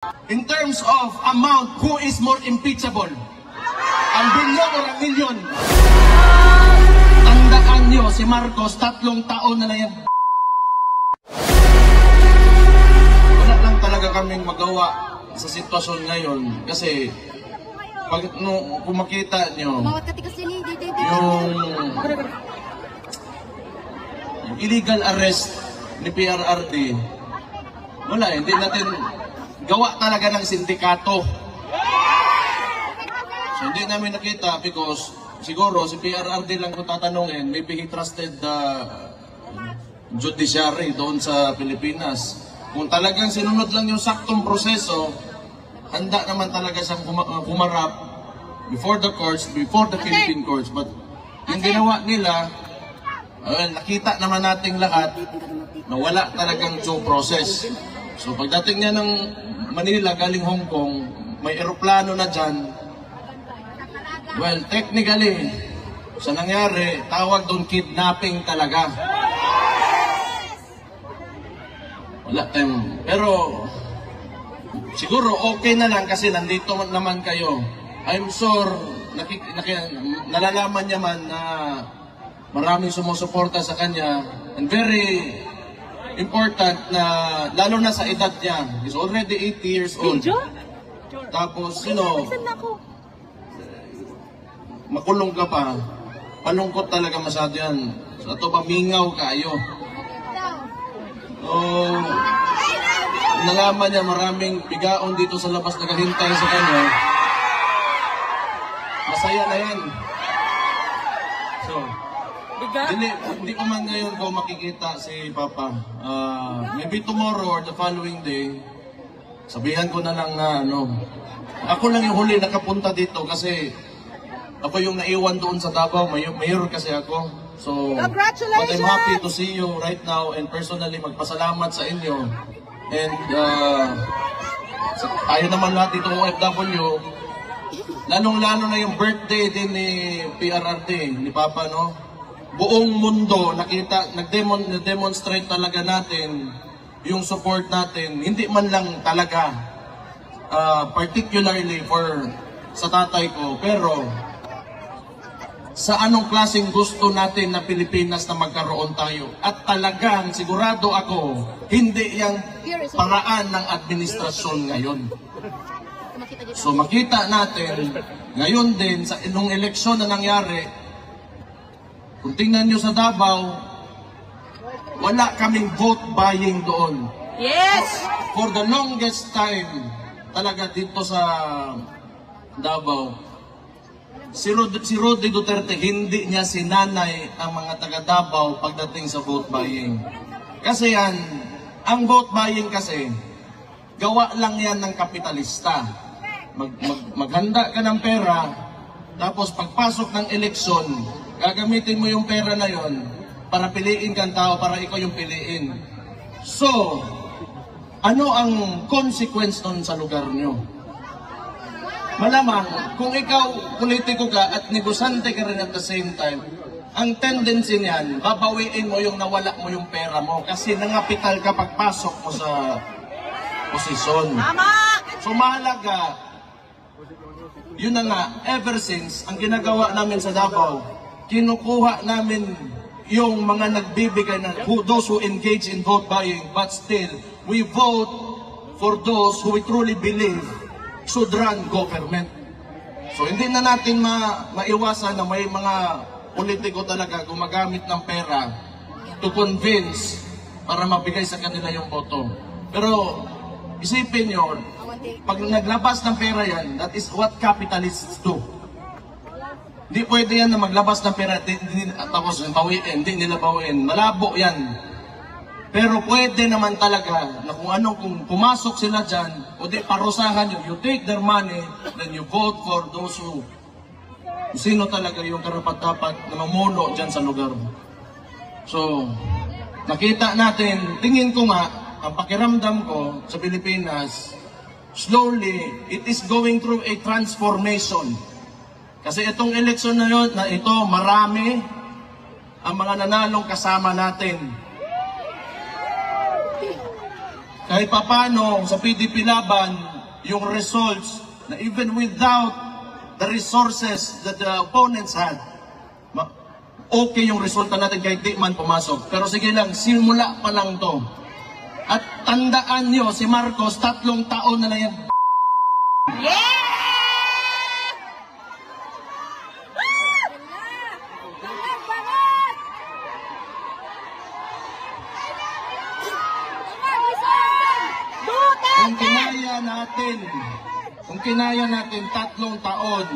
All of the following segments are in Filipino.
In terms of amount, who is more impeachable? Ang bilyon o ang milyon? Tandaan nyo, si Marcos, 3 taon na yan. Wala lang talaga kaming magawa sa sitwasyon ngayon. Kasi, kung makita nyo, yung illegal arrest ni PRRD, wala, hindi natin gawa talaga ng sindikato. So hindi namin nakita because siguro si PRRD lang kung tatanungin, maybe he trusted the judiciary doon sa Pilipinas. Kung talagang sinunod lang yung saktong proseso, handa naman talaga siyang pumarap before the courts, before the Philippine courts. But yung ginawa nila, nakita naman nating lahat na wala talagang due process. So pagdating niya ng Manila galing Hong Kong, may eroplano na dyan. Well, technically, sa nangyari, tawag doon kidnapping talaga. Wala tayong, pero siguro okay na lang kasi nandito naman kayo. I'm sure, nalalaman niya man na maraming sumusuporta sa kanya, and very important na, lalo na sa edad niya, he's already 80 years old. Tapos, makulong ka pa, palungkot talaga masyado yan. So, ito pamingaw kayo. So, nalaman niya maraming bigaon dito sa labas naghahintay sa kanya. Masaya na yan. So, hindi ko man ngayon ko makikita si Papa. Maybe tomorrow or the following day, sabihan ko na lang na ako lang yung huli nakapunta dito kasi ako yung naiwan doon sa Davao, mayor kasi ako. So, but I'm happy to see you right now and personally magpasalamat sa inyo. And tayo naman lahat dito OFW, lalong-lalo na yung birthday din ni PRRD, ni Papa, no? Buong mundo nakita, nag-demonstrate talaga natin yung support natin, hindi man lang talaga particularly sa tatay ko, pero sa anong klaseng gusto natin na Pilipinas na magkaroon tayo. At talagang sigurado ako, hindi yung paraan ng administrasyon ngayon. So makita natin ngayon din sa inong eleksyon na nangyari. Kung tingnan nyo sa Davao, wala kaming vote buying doon. Yes! For the longest time, talaga dito sa Davao, si Roddy Duterte, hindi niya sinanay ang mga taga Davao pagdating sa vote buying. Kasi yan, ang vote buying kasi, gawa lang yan ng kapitalista. Maghanda ka ng pera, tapos pagpasok ng eleksyon, gagamitin mo yung pera na yon para piliin kang tao, para ikaw yung piliin. So, ano ang consequence nun sa lugar nyo? Malamang, kung ikaw politiko ka at negosante ka rin at the same time, ang tendency niyan, babawiin mo yung nawala mo yung pera mo kasi nangapital ka pagpasok mo sa posisyon. So, mahalaga, yun na nga, ever since, ang ginagawa namin sa Davao, kinukuha namin yung mga nagbibigay na those who engage in vote buying, but still, we vote for those who we truly believe should run government. So hindi na natin maiwasan na may mga politiko talaga gumagamit ng pera to convince para mabigay sa kanila yung boto. Pero isipin nyo, pag naglabas ng pera yan, that is what capitalists do. Hindi pwede yan na maglabas ng pera tapos bawiin, hindi nila bawiin. Malabo yan. Pero pwede naman talaga na kung pumasok sila dyan, o di parusahan nyo, you take their money, then you vote for those who, sino talaga yung karapat-dapat na mamuno dyan sa lugar. So, nakita natin, tingin ko nga, ang pakiramdam ko sa Pilipinas, slowly, it is going through a transformation. Kasi itong eleksyon na yun, na ito, marami ang mga nanalong kasama natin. Kahit papano sa PDP laban, yung results na even without the resources that the opponents had, okay yung resulta natin kahit di man pumasok. Pero sige lang, simula pa lang to. At tandaan nyo, si Marcos, 3 taon na lang yan. Yeah! Kung kinaya natin 3 taon,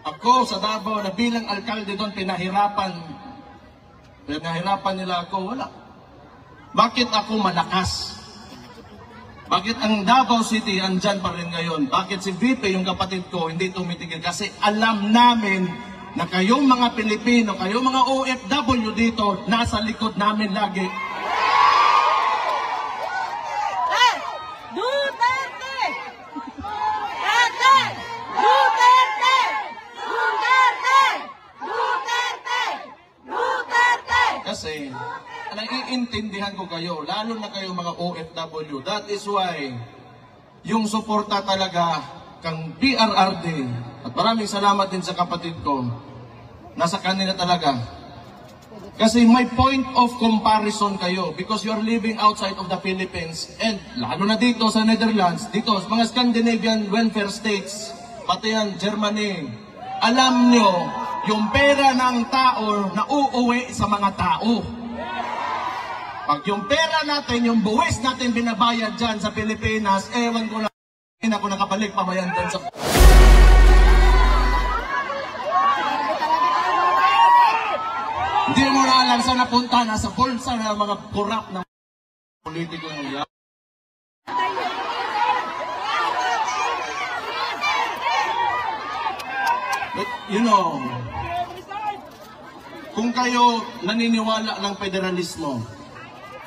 ako sa Davao na bilang alkalde doon, pinahirapan nila ako, wala. Bakit ako malakas? Bakit ang Davao City andyan pa rin ngayon? Bakit si VP, yung kapatid ko, hindi tumitigil? Kasi alam namin na kayong mga Pilipino, kayong mga OFW dito, nasa likod namin lagi. Kasi, naiintindihan ko kayo, lalo na kayo mga OFW. That is why, yung suporta talaga kang PRRD, at maraming salamat din sa kapatid ko, nasa kanila talaga. Kasi may point of comparison kayo because you're living outside of the Philippines and lalo na dito sa Netherlands, dito sa mga Scandinavian welfare states, pati yan, Germany. Alam nyo, yung pera ng tao na uuwi sa mga tao. Pag yung pera natin, yung buwis natin binabayad dyan sa Pilipinas, ewan ko na, hindi ako nakabalik pa ba yan dyan sa... Hindi mo na alam saan napunta, nasa bulsa na mga kurap na politiko ng yan. But, you know, kung kayo naniniwala ng federalismo,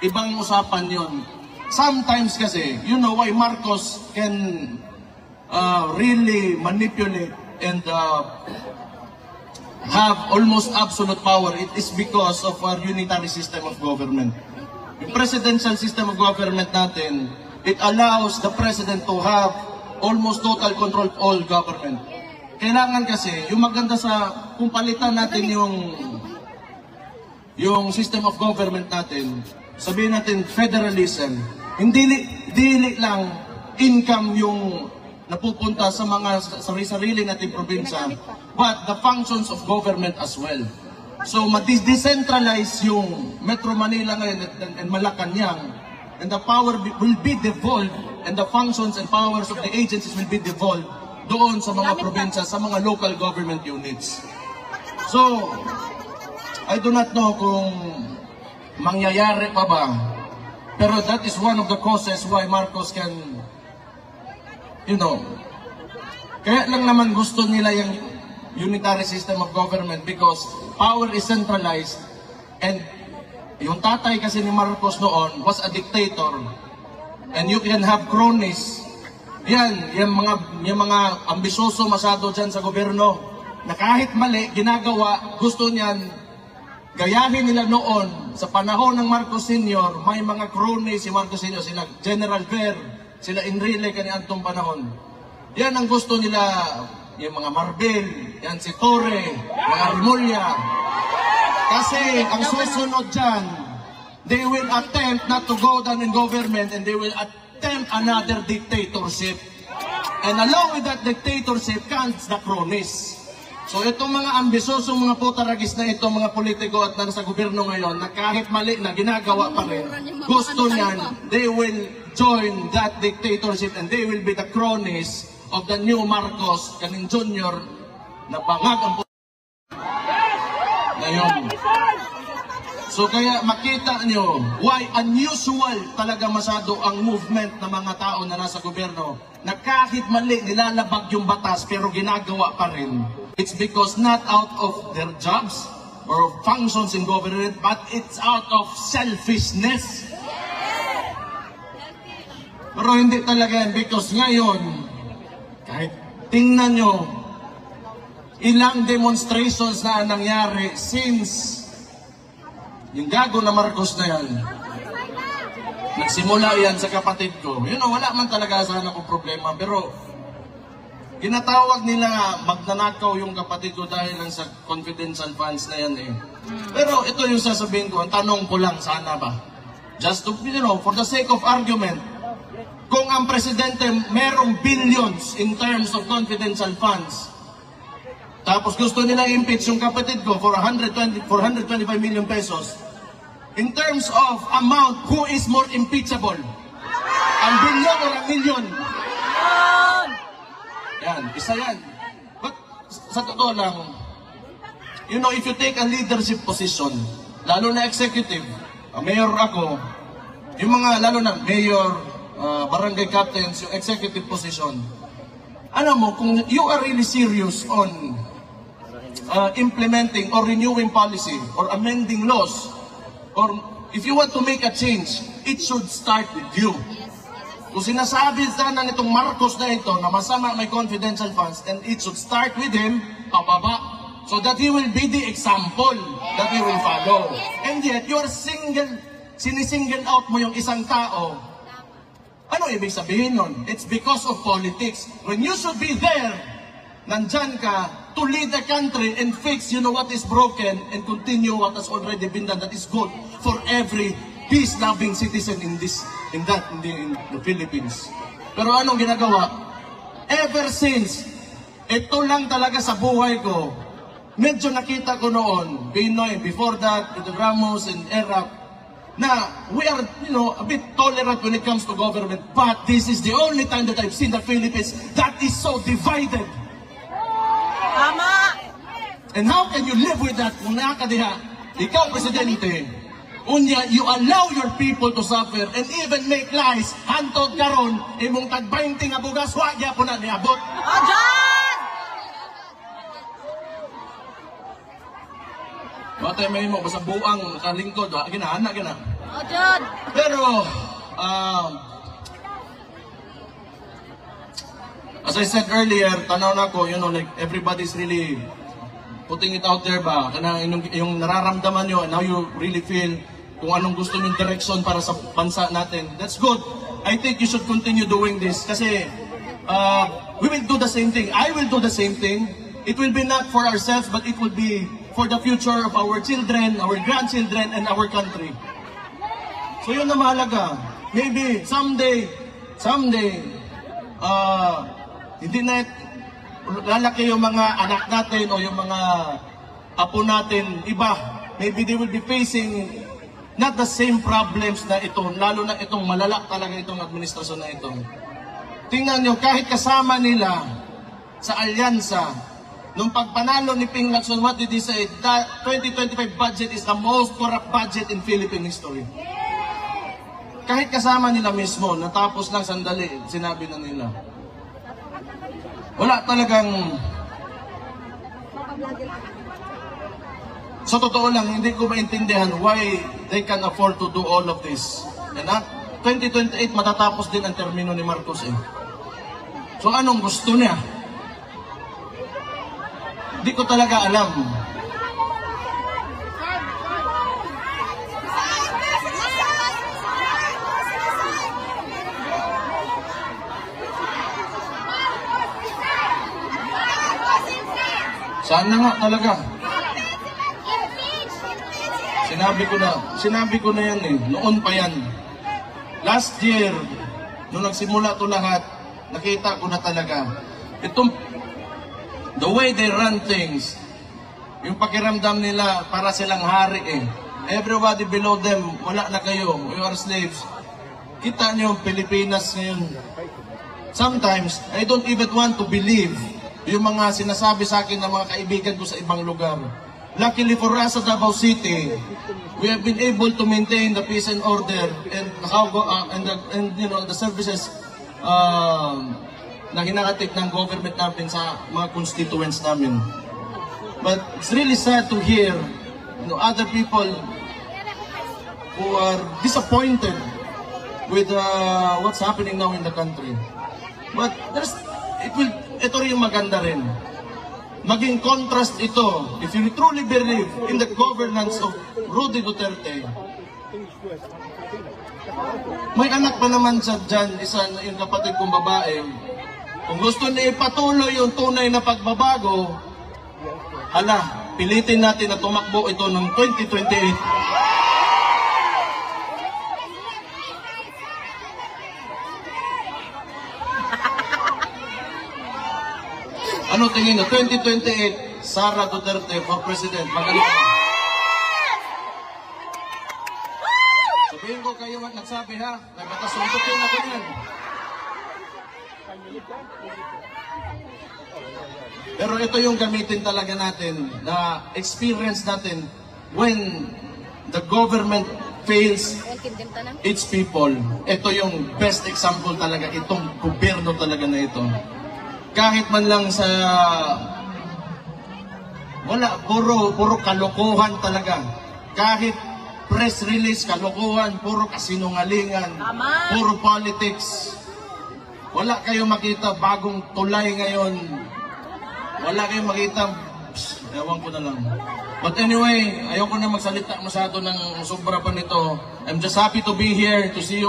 ibang usapan yon. Sometimes kasi, you know why Marcos can really manipulate and have almost absolute power. It is because of our unitary system of government. Yung presidential system of government natin, it allows the president to have almost total control of all government. Kailangan kasi, yung maganda sa, kung palitan natin yung system of government natin, sabihin natin federalism, hindi dili lang income yung napupunta sa mga sarili nating probinsya, but the functions of government as well. So, ma-decentralize yung Metro Manila ngayon and Malacanang, and the power will be devolved, and the functions and powers of the agencies will be devolved doon sa mga probinsya, sa mga local government units. So, I do not know kung mangyayari pa ba, pero that is one of the causes why Marcos can, you know, kaya lang naman gusto nila yung unitary system of government because power is centralized and yung tatay kasi ni Marcos noon was a dictator and you can have cronies. Yung mga ambisyoso masyado dyan sa gobyerno na kahit mali, ginagawa, gusto niyan, gayahin nila noon sa panahon ng Marcos Sr., may mga cronies si Marcos Sr., sila General Ver, sila Enrile kaniantong panahon. Yan ang gusto nila, yung mga Marbel, yan si Torre, mga Rimulya. Kasi ang susunod dyan, they will attempt not to go down in government and they will attempt another dictatorship. And along with that dictatorship comes the cronies. So itong mga ambisyoso, mga putaragis na itong mga politiko at nasa gobyerno ngayon na kahit mali na ginagawa pa rin, gusto niyan, they will join that dictatorship and they will be the cronies of the new Marcos, kaning Junior, na bangag ang ngayon. So kaya makita nyo why unusual talaga masyado ang movement ng mga tao na nasa gobyerno na kahit mali nilalabag yung batas pero ginagawa pa rin. It's because not out of their jobs or functions in government, but it's out of selfishness. Pero hindi talaga yan because ngayon, kahit tingnan nyo, ilang demonstrations na nangyari since yung gago na Marcos na yan. nagsimula yan sa kapatid ko. You know, wala man talaga sana akong problema, pero ginatawag nila magnanakaw yung kapatid ko dahil lang sa confidential funds na yan eh. Pero ito yung sasabihin ko, ang tanong ko lang sana ba? Just to, you know, for the sake of argument, kung ang presidente merong billions in terms of confidential funds, tapos gusto nila impeach yung kapatid ko for 425 million pesos, in terms of amount, who is more impeachable? Ang billion or ang million? Yan, isa yan. But sa totoo lang, you know, if you take a leadership position, lalo na executive, mayor ako, yung mga, lalo na mayor, barangay captains, yung executive position, alam mo, kung you are really serious on implementing or renewing policy or amending laws, or if you want to make a change, it should start with you. Kung sinasabi sana nitong Marcos na ito na masama may confidential funds, and it should start with him, pababa, so that he will be the example that we will follow. And yet, you're sinisingle out mo yung isang tao. Ano ibig sabihin nun? It's because of politics. When you should be there, nandyan ka to lead the country and fix, you know, what is broken and continue what has already been done that is good for every peace-loving citizen in the Philippines. Pero anong ginagawa? Ever since, ito lang talaga sa buhay ko, medyo nakita ko noon, Pinoy, before that, with the Ramos and Erap, na we are, you know, a bit tolerant when it comes to government, but this is the only time that I've seen the Philippines that is so divided. Tama! And how can you live with that kung nakakadiha? Ikaw, Presidente, unya, you allow your people to suffer and even make lies, hantod karon, imong tag-20 nga bugas, wagya po na niabot. Ojan! Batay may mo, basta buang kalingkod, ginahana, gina. Ojan! Pero, as I said earlier, tanaw na ko, you know, like everybody's really putting it out there ba, kana yung nararamdaman nyo and how you really feel, kung anong gusto nyong direction para sa bansa natin. That's good. I think you should continue doing this kasi we will do the same thing. I will do the same thing. It will be not for ourselves, but it will be for the future of our children, our grandchildren, and our country. So yun na mahalaga. Maybe someday, hindi na lalaki yung mga anak natin o yung mga apo natin, iba. Maybe they will be facing not the same problems na ito, lalo na itong malala talaga itong administrasyon na ito. Tingnan nyo, kahit kasama nila sa alyansa, nung pagpanalo ni Ping Lacson, what did he say? The 2025 budget is the most corrupt budget in Philippine history. Kahit kasama nila mismo, natapos lang sandali, sinabi na nila. Wala talagang... Sa totoo lang, hindi ko maintindihan why they can afford to do all of this. And 2028, matatapos din ang termino ni Marcos eh. So anong gusto niya? Hindi ko talaga alam. Sana nga talaga. Sinabi ko na yan eh. Noon pa yan. Last year, nung nagsimula to lahat, nakita ko na talaga. Itong, the way they run things, yung pakiramdam nila para silang hari eh. Everybody below them, wala na kayo. You are slaves. Kita niyo yung Pilipinas ngayon. Sometimes, I don't even want to believe yung mga sinasabi sa akin ng mga kaibigan ko sa ibang lugar. Luckily for us sa Davao City, we have been able to maintain the peace and order and how and you know the services na hinakatid ng government natin sa mga constituents namin. But it's really sad to hear, you know, other people who are disappointed with what's happening now in the country. But ito rin yung maganda rin. Maging contrast ito, if you truly believe in the governance of Rudy Duterte, May anak pa naman siya dyan, isa yung kapatid kong babae. Kung gusto niya ipatuloy yung tunay na pagbabago, pilitin natin na tumakbo ito ng 2028. Ano tingin na? 2028, Sara Duterte for President. Magaling. Sabihin ko kayo at nagsabi ha, nagkatasuntukin ako yan. Pero ito yung gamitin talaga natin, na experience natin when the government fails its people. Ito yung best example talaga, itong gobyerno talaga na ito. Kahit man lang sa puro kalokohan talaga. Kahit press release, kalokohan, puro kasinungalingan, puro politics. Wala kayong makita bagong tulay ngayon. Wala kayong makita, ewan ko na lang. But anyway, ayoko na magsalita masyado ng sobra pa nito. I'm just happy to be here, to see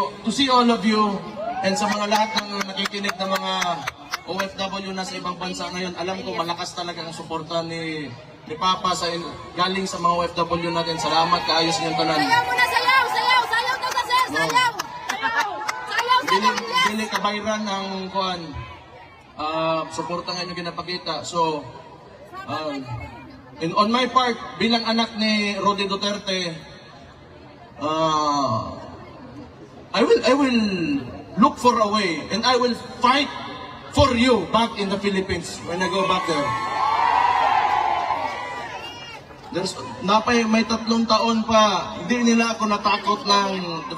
all of you, and sa mga lahat ng nakikinig na mga OFW na sa ibang bansa ngayon. Alam ko malakas talaga ang suporta ni Papa galing sa mga OFW natin. Salamat, kaayos niyang tanan. Sayaw muna, sayaw! Sayaw! Sayaw daw sa sir! Sayaw! Sayaw! Dili kabayran ang kuan. Suporta nga yung ginapakita. So, on my part, bilang anak ni Rodi Duterte, I will look for a way and I will fight for you back in the Philippines when I go back there. May 3 taon pa, hindi nila ako natakot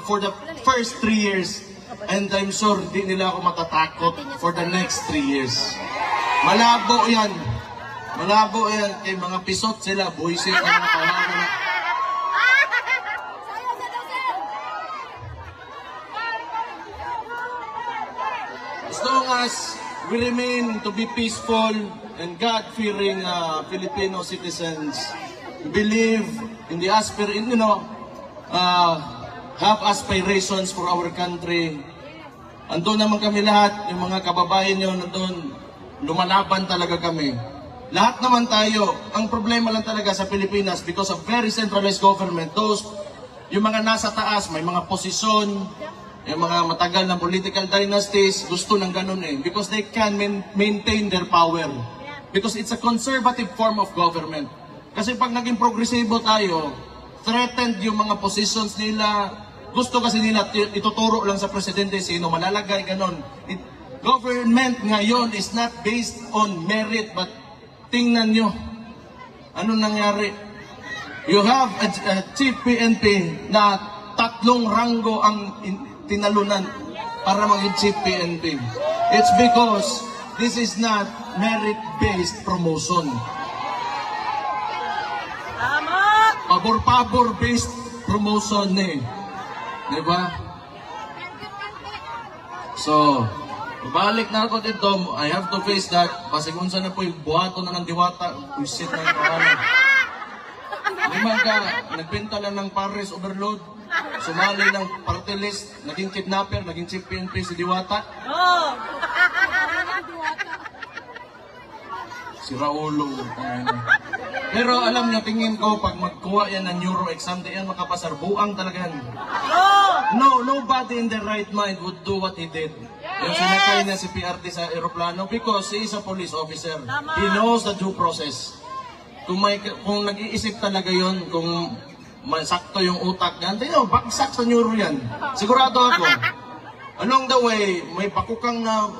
for the first 3 years. And I'm sure hindi nila ako matatakot for the next 3 years. Malabo yan. Malabo yan. Kay mga pisot sila, buisit ang mga kawawa na. As long as we remain to be peaceful and God-fearing Filipino citizens, believe in the have aspirations for our country. Andun naman kami lahat, yung mga kababayan nyo, nandun, lumalaban talaga kami. Lahat naman tayo, ang problema lang talaga sa Pilipinas, because of very centralized government, yung mga nasa taas, may mga posisyon, yung mga matagal na political dynasties, gusto ng ganun because they can maintain their power. Because it's a conservative form of government. Kasi pag naging progresibo tayo, threatened yung mga positions nila, gusto kasi nila ituturo lang sa presidente sino malalagay, ganon. Government ngayon is not based on merit, but tingnan nyo, ano nangyari? You have a chief PNP na 3 ranggo ang tinalunan para maging chief PNP. It's because this is not merit-based promotion. Pabor-pabor-based promotion Diba? So, balik na ako dito. I have to face that. Pasigunsa na po yung buhato na ng diwata. Pusit na yung pangalan. Lima ka, nagpinta lang ng Paris Overload. Sumali ng party list. Naging kidnapper, naging chief PNP si Diwata. Si Raulo. Pero alam niyo, tingin ko, pag magkuha yan ng neuro exam, di yan makapasar. Buang talaga yan. No, nobody in their right mind would do what he did. Yung sinakay na si PRT sa aeroplano because he is a police officer. He knows the due process. Kung nag-iisip talaga yon, kung sakto yung utak niyan, tingnan, bagsak sa neuro yan. Sigurado ako. Along the way, may pakukang na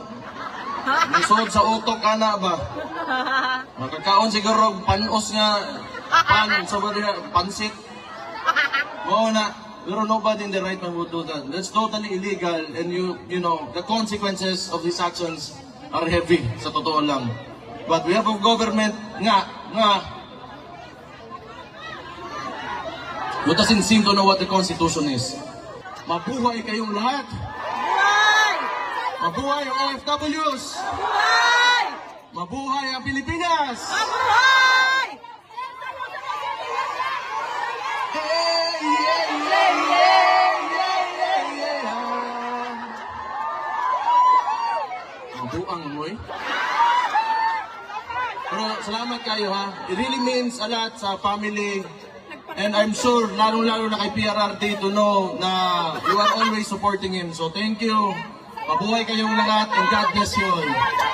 may suod sa utok, ana ba? Makakaon siguro, panos nga, pansit. Oo na. Pero nobody in the right mind would do that. That's totally illegal, and you know, the consequences of these actions are heavy, sa totoo lang. But we have a government who doesn't seem to know what the Constitution is. Mabuhay kayong lahat! Mabuhay ang OFWs! Mabuhay! Mabuhay ang Pilipinas! Mabuhay! Hey, yeah, yeah, yeah, yeah, yeah, yeah. Amoy. Pero salamat kayo ha. It really means a lot sa family. And I'm sure, lalong-lalo na kay PRRD to know na you are always supporting him. So thank you. Mabuhay kayong lahat and God bless you all.